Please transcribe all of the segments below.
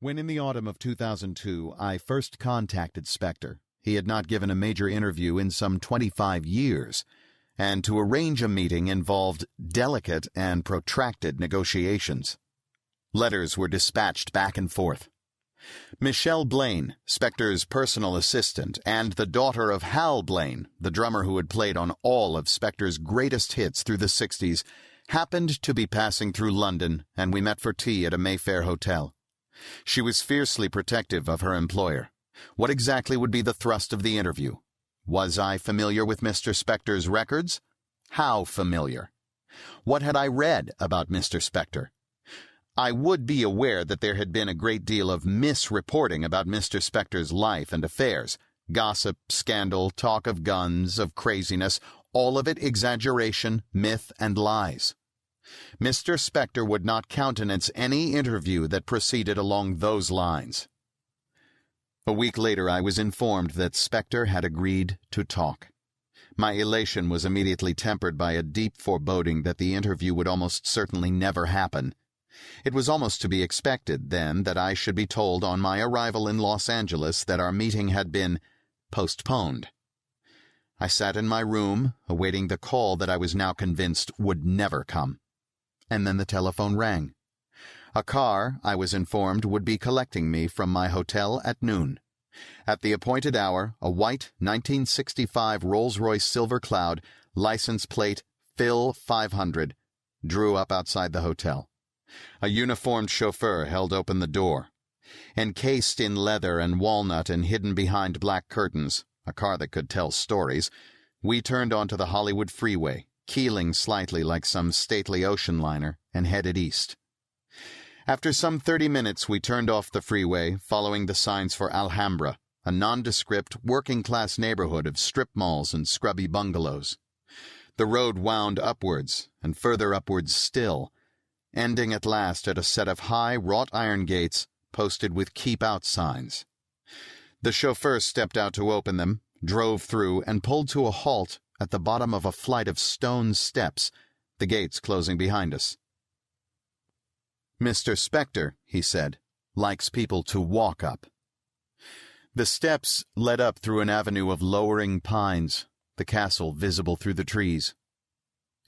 When in the autumn of 2002 I first contacted Spector, he had not given a major interview in some 25 years, and to arrange a meeting involved delicate and protracted negotiations. Letters were dispatched back and forth. Michelle Blaine, Spector's personal assistant, and the daughter of Hal Blaine, the drummer who had played on all of Spector's greatest hits through the 60s, happened to be passing through London, and we met for tea at a Mayfair hotel. She was fiercely protective of her employer. What exactly would be the thrust of the interview? Was I familiar with Mr. Spector's records? How familiar? What had I read about Mr. Spector? I would be aware that there had been a great deal of misreporting about Mr. Spector's life and affairs. Gossip, scandal, talk of guns, of craziness, all of it exaggeration, myth, and lies. Mr. Spector would not countenance any interview that proceeded along those lines. A week later I was informed that Spector had agreed to talk. My elation was immediately tempered by a deep foreboding that the interview would almost certainly never happen. It was almost to be expected, then, that I should be told on my arrival in Los Angeles that our meeting had been postponed. I sat in my room, awaiting the call that I was now convinced would never come. And then the telephone rang. A car, I was informed, would be collecting me from my hotel at noon. At the appointed hour, a white 1965 Rolls-Royce Silver Cloud, license plate Phil 500, drew up outside the hotel. A uniformed chauffeur held open the door. Encased in leather and walnut and hidden behind black curtains, a car that could tell stories, we turned onto the Hollywood freeway, keeling slightly like some stately ocean liner, and headed east. After some 30 minutes we turned off the freeway, following the signs for Alhambra, a nondescript, working-class neighborhood of strip malls and scrubby bungalows. The road wound upwards, and further upwards still, ending at last at a set of high wrought-iron gates posted with "Keep Out" signs. The chauffeur stepped out to open them, drove through, and pulled to a halt at the bottom of a flight of stone steps, the gates closing behind us. "Mr. Spector," he said, "likes people to walk up." The steps led up through an avenue of lowering pines, the castle visible through the trees.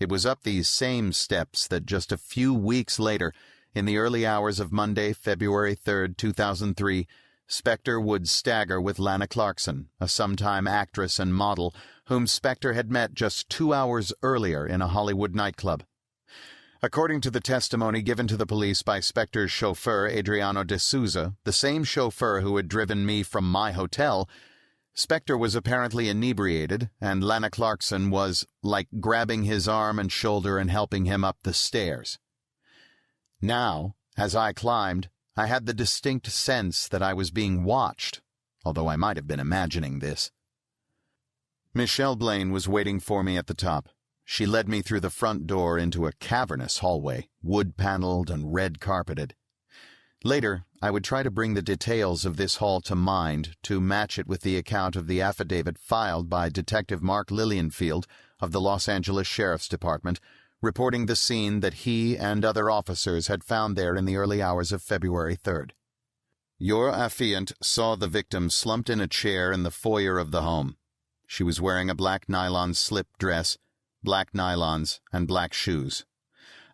It was up these same steps that just a few weeks later, in the early hours of Monday, February 3rd, 2003, Spector would stagger with Lana Clarkson, a sometime actress and model whom Spector had met just 2 hours earlier in a Hollywood nightclub. According to the testimony given to the police by Spector's chauffeur, Adriano de Souza, the same chauffeur who had driven me from my hotel, Spector was apparently inebriated, and Lana Clarkson was, like, grabbing his arm and shoulder and helping him up the stairs. Now, as I climbed, I had the distinct sense that I was being watched, although I might have been imagining this. Michelle Blaine was waiting for me at the top. She led me through the front door into a cavernous hallway, wood-paneled and red-carpeted. Later, I would try to bring the details of this hall to mind to match it with the account of the affidavit filed by Detective Mark Lilienfield of the Los Angeles Sheriff's Department, reporting the scene that he and other officers had found there in the early hours of February 3rd. Your affiant saw the victim slumped in a chair in the foyer of the home. She was wearing a black nylon slip dress, black nylons, and black shoes.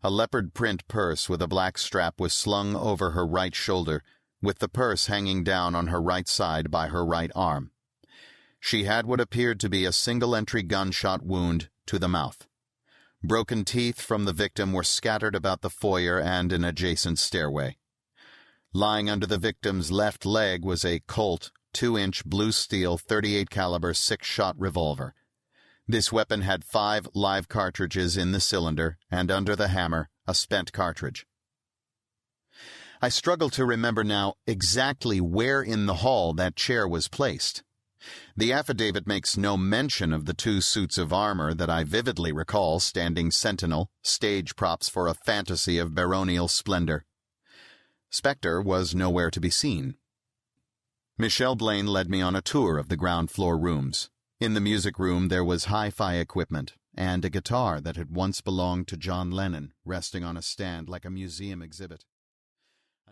A leopard print purse with a black strap was slung over her right shoulder, with the purse hanging down on her right side by her right arm. She had what appeared to be a single-entry gunshot wound to the mouth. Broken teeth from the victim were scattered about the foyer and an adjacent stairway. Lying under the victim's left leg was a Colt 2-inch blue steel .38 caliber 6-shot revolver. This weapon had 5 live cartridges in the cylinder, and under the hammer, a spent cartridge. I struggle to remember now exactly where in the hall that chair was placed. The affidavit makes no mention of the 2 suits of armor that I vividly recall standing sentinel, stage props for a fantasy of baronial splendor. Spector was nowhere to be seen. Michelle Blaine led me on a tour of the ground-floor rooms. In the music room there was hi-fi equipment, and a guitar that had once belonged to John Lennon resting on a stand like a museum exhibit.